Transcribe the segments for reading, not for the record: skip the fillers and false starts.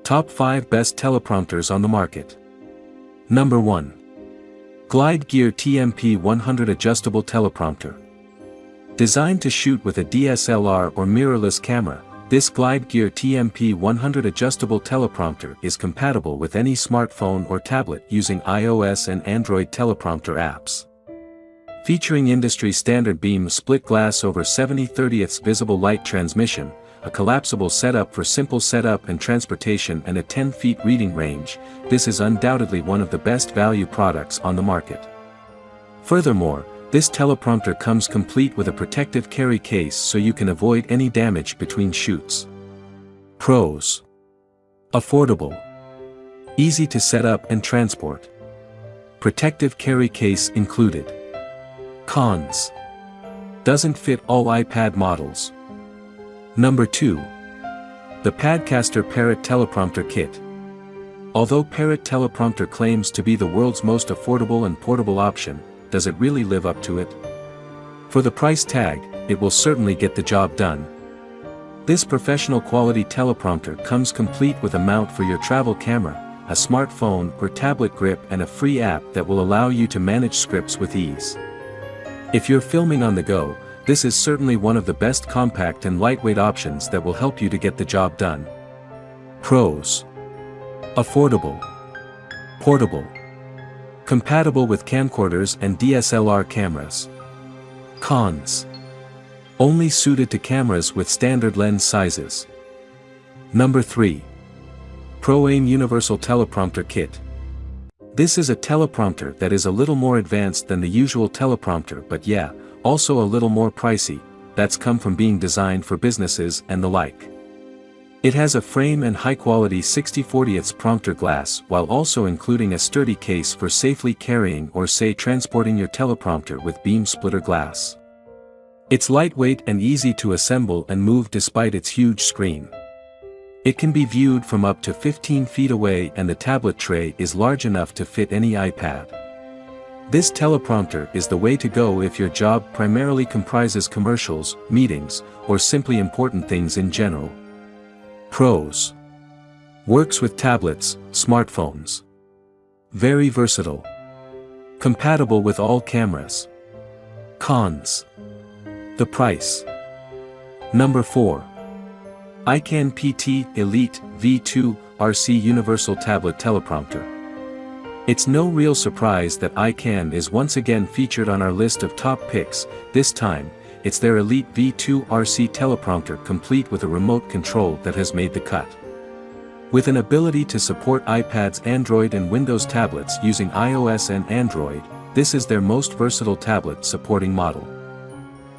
Top 5 Best Teleprompters on the Market. Number 1. Glide Gear TMP 100 Adjustable Teleprompter. Designed to shoot with a DSLR or mirrorless camera, this Glide Gear TMP 100 adjustable teleprompter is compatible with any smartphone or tablet using iOS and Android teleprompter apps. Featuring industry-standard beam split glass over 70/30 visible light transmission, a collapsible setup for simple setup and transportation and a 10 feet reading range, this is undoubtedly one of the best value products on the market. Furthermore, this teleprompter comes complete with a protective carry case so you can avoid any damage between shoots. Pros: affordable, easy to set up and transport, protective carry case included. Cons: doesn't fit all iPad models. Number 2. The Padcaster Parrot Teleprompter Kit. Although Parrot Teleprompter claims to be the world's most affordable and portable option, does it really live up to it? For the price tag, it will certainly get the job done. This professional quality teleprompter comes complete with a mount for your travel camera, a smartphone or tablet grip and a free app that will allow you to manage scripts with ease. If you're filming on the go, this is certainly one of the best compact and lightweight options that will help you to get the job done. Pros: affordable, portable, compatible with camcorders and DSLR cameras. Cons: only suited to cameras with standard lens sizes. Number 3. Proaim Universal Teleprompter Kit. This is a teleprompter that is a little more advanced than the usual teleprompter, but yeah, also a little more pricey. That's come from being designed for businesses and the like. It has a frame and high-quality 60/40 prompter glass while also including a sturdy case for safely carrying or say transporting your teleprompter with beam splitter glass. It's lightweight and easy to assemble and move despite its huge screen. It can be viewed from up to 15 feet away and the tablet tray is large enough to fit any iPad. This teleprompter is the way to go if your job primarily comprises commercials, meetings, or simply important things in general. Pros: works with tablets, smartphones. Very versatile. Compatible with all cameras. Cons: the price. Number 4. IKan PT Elite V2 RC Universal Tablet Teleprompter. It's no real surprise that IKan is once again featured on our list of top picks. This time, it's their Elite V2 RC teleprompter complete with a remote control that has made the cut. With an ability to support iPads, Android and Windows tablets using iOS and Android, this is their most versatile tablet supporting model.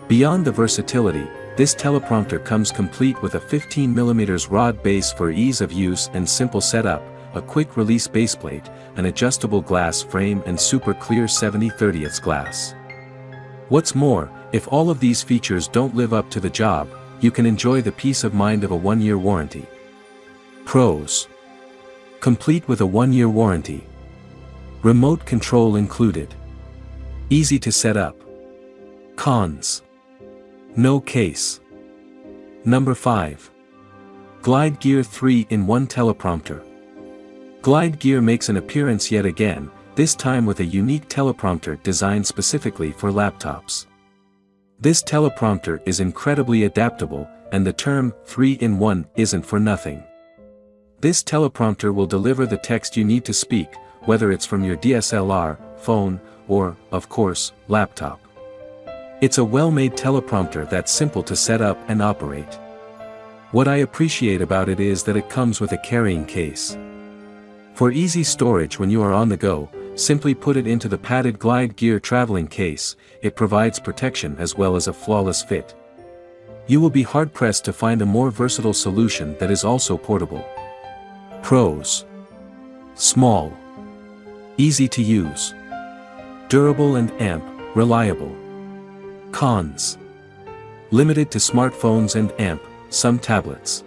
Beyond the versatility, this teleprompter comes complete with a 15mm rod base for ease of use and simple setup, a quick-release baseplate, an adjustable glass frame and super clear 70/30 glass. What's more, if all of these features don't live up to the job, you can enjoy the peace of mind of a 1-year warranty. Pros: complete with a 1-year warranty. Remote control included. Easy to set up. Cons: no case. Number 5. Glide Gear 3-in-1 Teleprompter. Glide Gear makes an appearance yet again, this time with a unique teleprompter designed specifically for laptops. This teleprompter is incredibly adaptable, and the term 3-in-1 isn't for nothing. This teleprompter will deliver the text you need to speak, whether it's from your DSLR, phone, or, of course, laptop. It's a well-made teleprompter that's simple to set up and operate. What I appreciate about it is that it comes with a carrying case. For easy storage when you are on the go, simply put it into the padded Glide Gear traveling case. It provides protection as well as a flawless fit. You will be hard-pressed to find a more versatile solution that is also portable. Pros: small, easy to use, durable and reliable. Cons: limited to smartphones and some tablets.